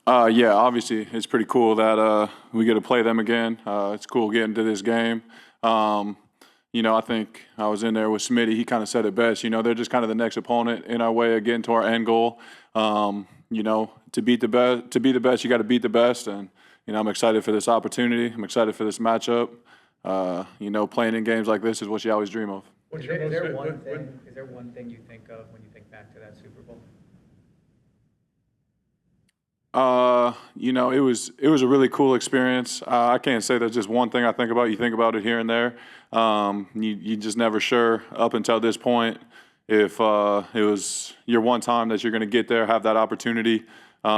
Yeah, obviously it's pretty cool that we get to play them again. It's cool getting to this game. Um, I think I was in there with Smitty. He kind of said it best. They're just kind of the next opponent in our way of getting to our end goal. To beat the best, you got to beat the best. And I'm excited for this opportunity. I'm excited for this matchup. Playing in games like this is what you always dream of. Is there one thing you think of when you think back to that Super Bowl? It was a really cool experience. I can't say there's just one thing I think about. You think about it here and there. You just never sure up until this point if it was your one time that you're going to get there, have that opportunity. But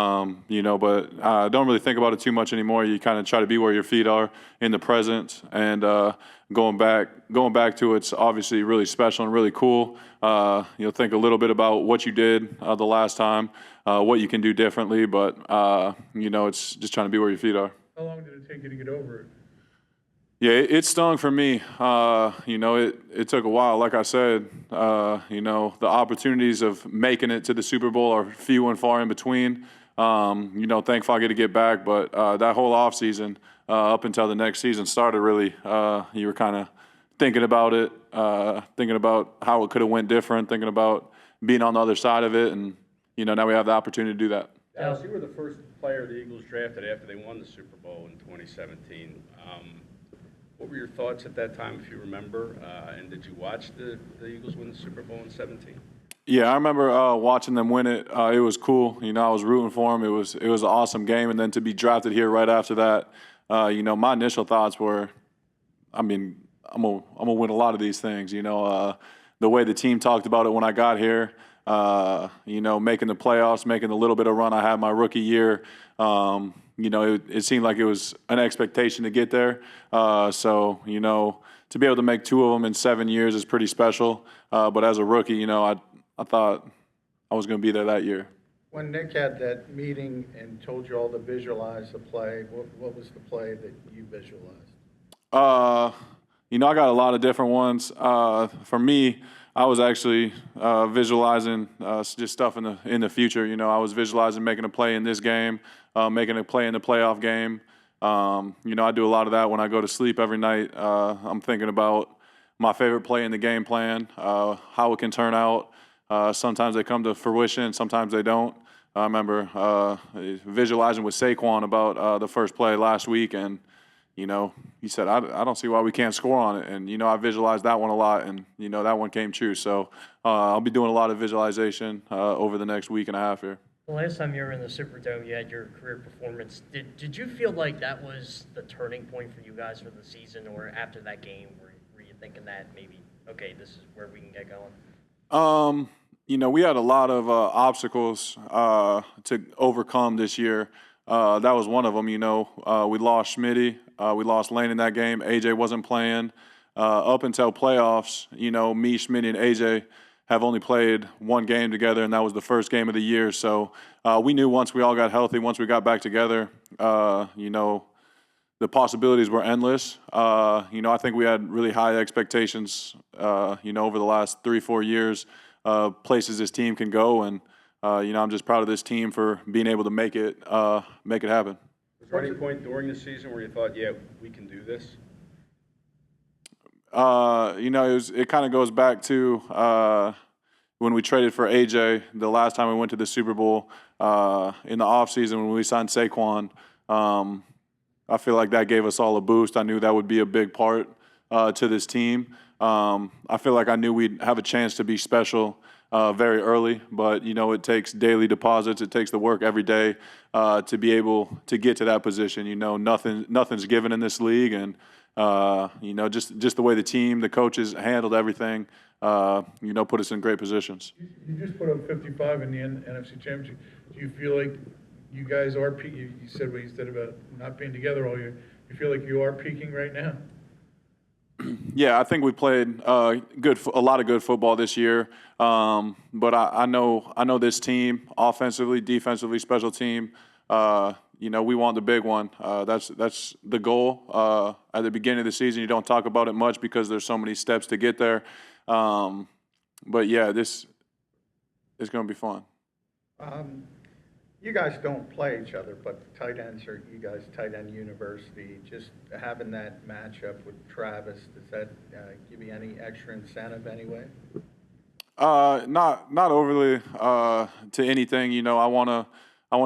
I don't really think about it too much anymore. You kind of try to be where your feet are in the present, and going back to it's obviously really special and really cool. You'll think a little bit about what you did the last time, what you can do differently, but it's just trying to be where your feet are. How long did it take you to get over it? Yeah, it stung for me. It took a while. Like I said, the opportunities of making it to the Super Bowl are few and far in between. Thankful I get to get back, but that whole offseason up until the next season started, really, you were kind of thinking about it, thinking about how it could have went different, thinking about being on the other side of it, and now we have the opportunity to do that. Dallas, you were the first player the Eagles drafted after they won the Super Bowl in 2017. What were your thoughts at that time, if you remember? And did you watch the Eagles win the Super Bowl in 17? Yeah, I remember watching them win it. It was cool. I was rooting for them. It was an awesome game, and then to be drafted here right after that, my initial thoughts were, I'm gonna win a lot of these things. The way the team talked about it when I got here, making the playoffs, making the little bit of run I had my rookie year. It seemed like it was an expectation to get there. To be able to make two of them in 7 years is pretty special. But as a rookie, I thought I was going to be there that year. When Nick had that meeting and told you all to visualize the play, what was the play that you visualized? I got a lot of different ones. For me, I was actually visualizing just stuff in the future. I was visualizing making a play in this game, making a play in the playoff game. I do a lot of that when I go to sleep every night. I'm thinking about my favorite play in the game plan, how it can turn out. Sometimes they come to fruition, sometimes they don't. I remember visualizing with Saquon about the first play last week, and he said, I don't see why we can't score on it. And, I visualized that one a lot, and, that one came true. So I'll be doing a lot of visualization over the next week and a half here. The last time you were in the Superdome, you had your career performance. Did you feel like that was the turning point for you guys for the season, or after that game, were you thinking that maybe, okay, this is where we can get going? We had a lot of obstacles to overcome this year. That was one of them. We lost Schmitty. We lost Lane in that game. AJ wasn't playing. Up until playoffs, me, Schmitty, and AJ have only played one game together, and that was the first game of the year. So we knew once we all got healthy, once we got back together, the possibilities were endless. I think we had really high expectations, over the last 3-4 years, places this team can go. And, I'm just proud of this team for being able to make it happen. Was there any point during the season where you thought, yeah, we can do this? It kind of goes back to when we traded for AJ the last time we went to the Super Bowl in the offseason when we signed Saquon. I feel like that gave us all a boost. I knew that would be a big part to this team. I feel like I knew we'd have a chance to be special very early, but it takes daily deposits. It takes the work every day to be able to get to that position. Nothing's given in this league, and just the way the team, the coaches handled everything, put us in great positions. You just put up 55 in the NFC Championship. Do you feel like you guys are peaking? You said what you said about not being together all year. You feel like you are peaking right now? Yeah, I think we played a lot of good football this year. But I know this team, offensively, defensively, special team. We want the big one. That's the goal. At the beginning of the season, you don't talk about it much because there's so many steps to get there. But yeah, this is going to be fun. You guys don't play each other, but tight ends are, you guys tight end university. Just having that matchup with Travis, does that give you any extra incentive anyway? Not overly to anything. You know, I wanna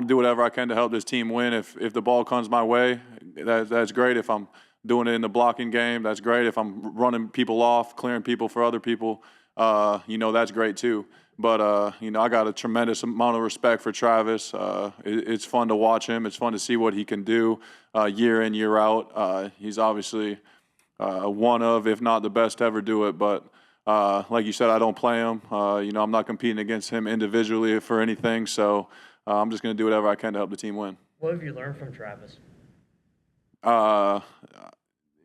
do whatever I can to help this team win. If the ball comes my way, that's great. If I'm doing it in the blocking game, that's great. If I'm running people off, clearing people for other people, you know, that's great too. But you know, I got a tremendous amount of respect for Travis. It's fun to watch him. It's fun to see what he can do year in, year out. He's obviously one of, if not the best to ever do it. But like you said, I don't play him. You know, I'm not competing against him individually for anything. So I'm just going to do whatever I can to help the team win. What have you learned from Travis?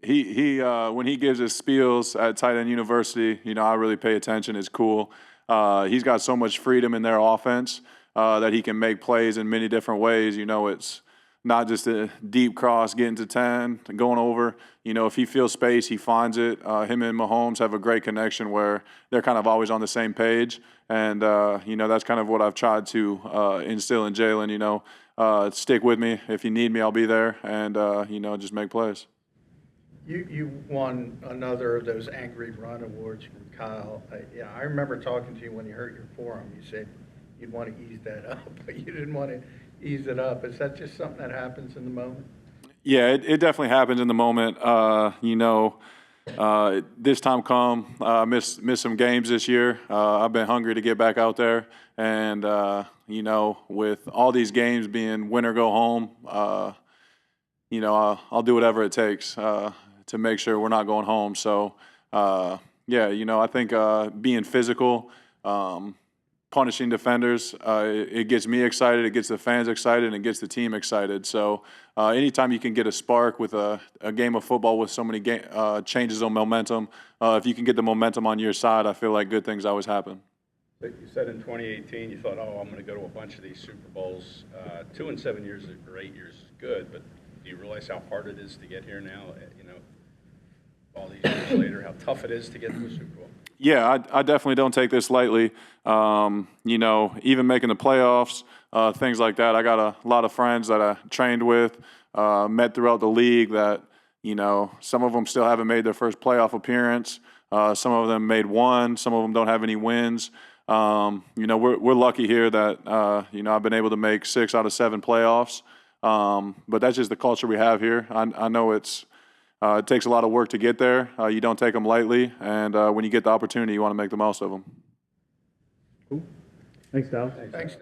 He when he gives his spiels at tight end university, you know, I really pay attention. It's cool. He's got so much freedom in their offense that he can make plays in many different ways. You know, it's not just a deep cross getting to 10, going over. You know, if he feels space, he finds it. Him and Mahomes have a great connection where they're kind of always on the same page. And, you know, that's kind of what I've tried to instill in Jalen. You know, stick with me. If you need me, I'll be there. And, you know, just make plays. You won another of those Angry Run awards from Kyle. Yeah, I remember talking to you when you hurt your forearm. You said you'd want to ease that up, but you didn't want to ease it up. Is that just something that happens in the moment? Yeah, it definitely happens in the moment. You know, this time missed some games this year. I've been hungry to get back out there. And, you know, with all these games being win or go home, you know, I'll do whatever it takes to make sure we're not going home. So, yeah, you know, I think being physical, punishing defenders, it gets me excited, it gets the fans excited, and it gets the team excited. So anytime you can get a spark with a game of football with so many changes of momentum, if you can get the momentum on your side, I feel like good things always happen. You said in 2018 you thought, oh, I'm going to go to a bunch of these Super Bowls. 2 and 7 years or 8 years is good, but do you realize how hard it is to get here now? You know, all these years later, how tough it is to get to the Super Bowl. Yeah, I definitely don't take this lightly. You know, even making the playoffs, things like that. I got a lot of friends that I trained with, met throughout the league that, you know, some of them still haven't made their first playoff appearance. Some of them made one. Some of them don't have any wins. You know, we're lucky here that, you know, I've been able to make 6 out of 7 playoffs. But that's just the culture we have here. I know it takes a lot of work to get there. You don't take them lightly, and when you get the opportunity, you want to make the most of them. Cool. Thanks, Dallas. Thanks.